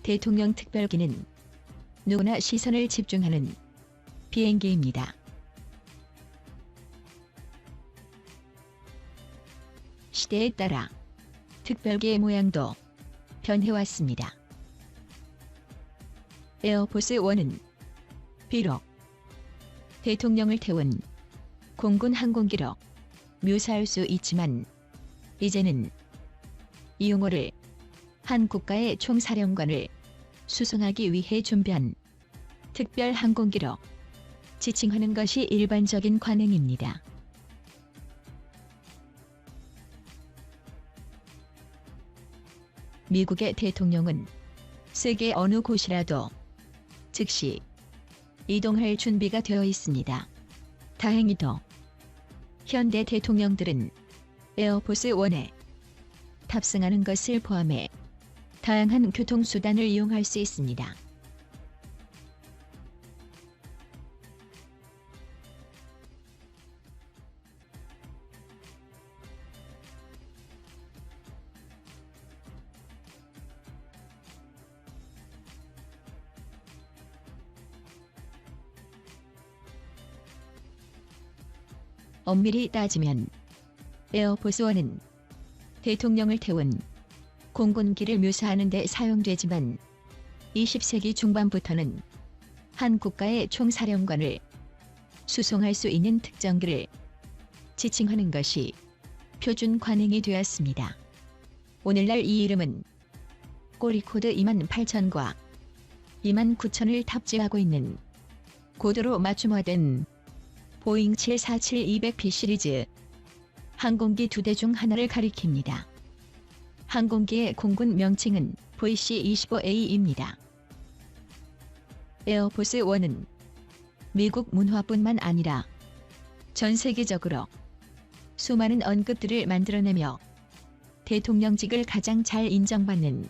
대통령 특별기는 누구나 시선을 집중하는 비행기입니다. 시대에 따라 특별기의 모양도 변해왔습니다. 에어포스 1은 비록 대통령을 태운 공군 항공기로 묘사할 수 있지만 이제는 이 용어를 한 국가의 총사령관을 수송하기 위해 준비한 특별 항공기로 지칭하는 것이 일반적인 관행입니다. 미국의 대통령은 세계 어느 곳이라도 즉시 이동할 준비가 되어 있습니다. 다행히도 현대 대통령들은 에어포스 1에 탑승하는 것을 포함해 다양한 교통수단을 이용할 수 있습니다. 엄밀히 따지면 에어포스 1은 대통령을 태운 공군기를 묘사하는 데 사용되지만 20세기 중반부터는 한 국가의 총사령관을 수송할 수 있는 특정기를 지칭하는 것이 표준 관행이 되었습니다. 오늘날 이 이름은 꼬리코드 28000과 29000을 탑재하고 있는 고도로 맞춤화된 보잉 747-200P 시리즈 항공기 2대 중 하나를 가리킵니다. 항공기의 공군 명칭은 VC-25A입니다. 에어포스 1은 미국 문화뿐만 아니라 전 세계적으로 수많은 언급들을 만들어내며 대통령직을 가장 잘 인정받는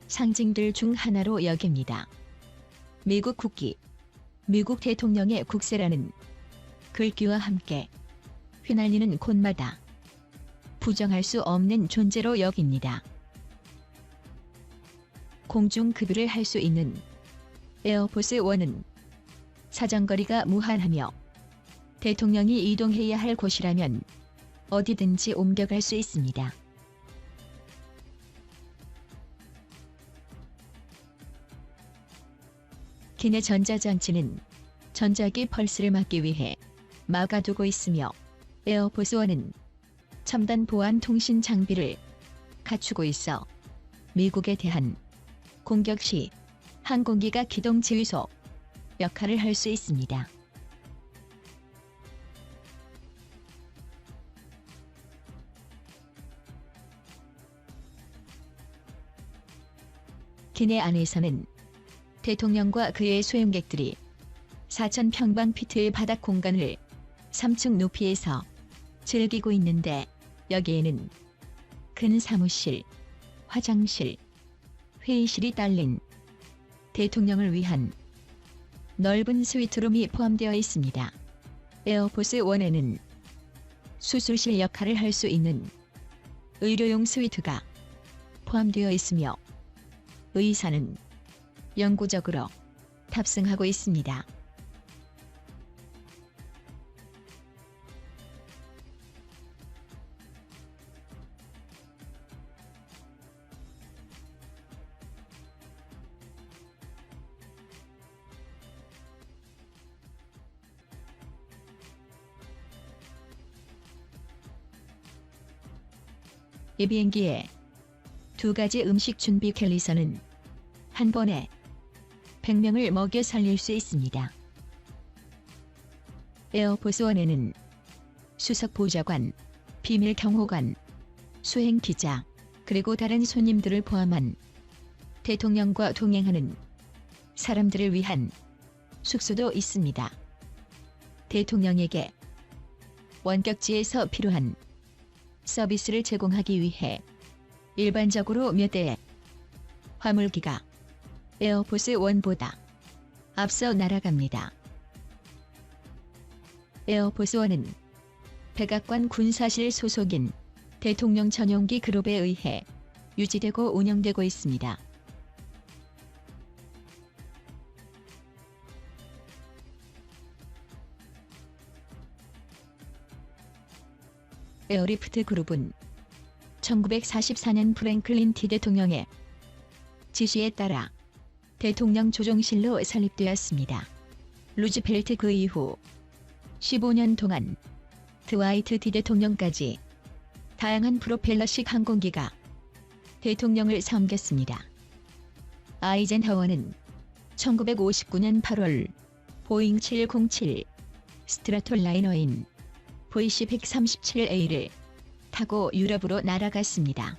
상징들 중 하나로 여깁니다. 미국 국기, 미국 대통령의 국세라는 글귀와 함께 휘날리는 곳마다 부정할 수 없는 존재로 여깁니다. 공중급유를 할 수 있는 에어포스 1은 사정거리가 무한하며 대통령이 이동해야 할 곳이라면 어디든지 옮겨갈 수 있습니다. 기내 전자장치는 전자기 펄스를 막기 위해 막아두고 있으며 에어포스 1은 첨단 보안 통신 장비를 갖추고 있어 미국에 대한 공격 시 항공기가 기동 지휘소 역할을 할 수 있습니다. 기내 안에서는 대통령과 그의 수행객들이 4000평방피트의 바닥 공간을 3층 높이에서 즐기고 있는데 여기에는 큰 사무실, 화장실, 회의실이 딸린 대통령을 위한 넓은 스위트룸이 포함되어 있습니다. 에어포스 1에는 수술실 역할을 할 수 있는 의료용 스위트가 포함되어 있으며 의사는 영구적으로 탑승하고 있습니다. 이 비행기에 2가지 음식 준비 캘리서는 한 번에 100명을 먹여 살릴 수 있습니다. 에어포스 1에는 수석 보좌관, 비밀 경호관, 수행 기자, 그리고 다른 손님들을 포함한 대통령과 동행하는 사람들을 위한 숙소도 있습니다. 대통령에게 원격지에서 필요한 서비스를 제공하기 위해 일반적으로 몇 대의 화물기가 에어포스 1보다 앞서 날아갑니다. 에어포스 1은 백악관 군사실 소속인 대통령 전용기 그룹에 의해 유지되고 운영되고 있습니다. 에어리프트 그룹은 1944년 프랭클린 디 대통령의 지시에 따라 대통령 조종실로 설립되었습니다. 루즈벨트 그 이후 15년 동안 드와이트 디 대통령까지 다양한 프로펠러식 항공기가 대통령을 섬겼습니다. 아이젠하워는 1959년 8월 보잉 707 스트라톨라이너인 VC-137A를 타고 유럽으로 날아갔습니다.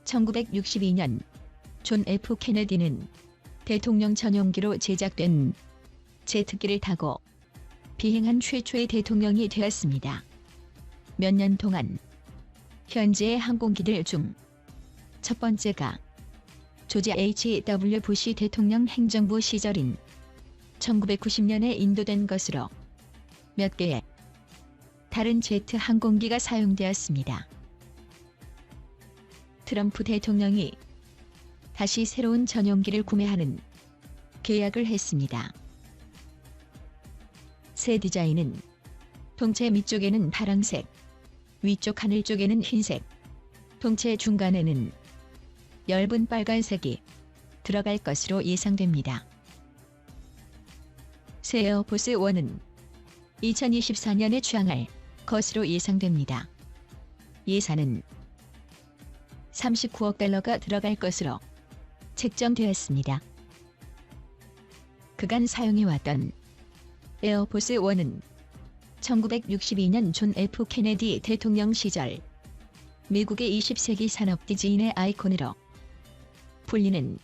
1962년 존 F 케네디는 대통령 전용기로 제작된 제트기를 타고 비행한 최초의 대통령이 되었습니다. 몇 년 동안 현재의 항공기들 중 첫 번째가 조지 H.W. 부시 대통령 행정부 시절인 1990년에 인도된 것으로 몇 개의 다른 제트 항공기가 사용되었습니다. 트럼프 대통령이 다시 새로운 전용기를 구매하는 계약을 했습니다. 새 디자인은 통체 밑쪽에는 파란색, 위쪽 하늘 쪽에는 흰색, 통체 중간에는 엷은 빨간색이 들어갈 것으로 예상됩니다. 새 에어포스 1은 2024년에 취항할 것으로 예상됩니다. 예산은 39억 달러가 들어갈 것으로 책정되었습니다. 그간 사용해왔던 에어포스 1은 1962년 존 F 케네디 대통령 시절 미국의 20세기 산업 디자인의 아이콘으로 불리는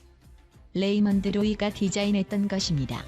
레이먼드 로이가 디자인했던 것입니다.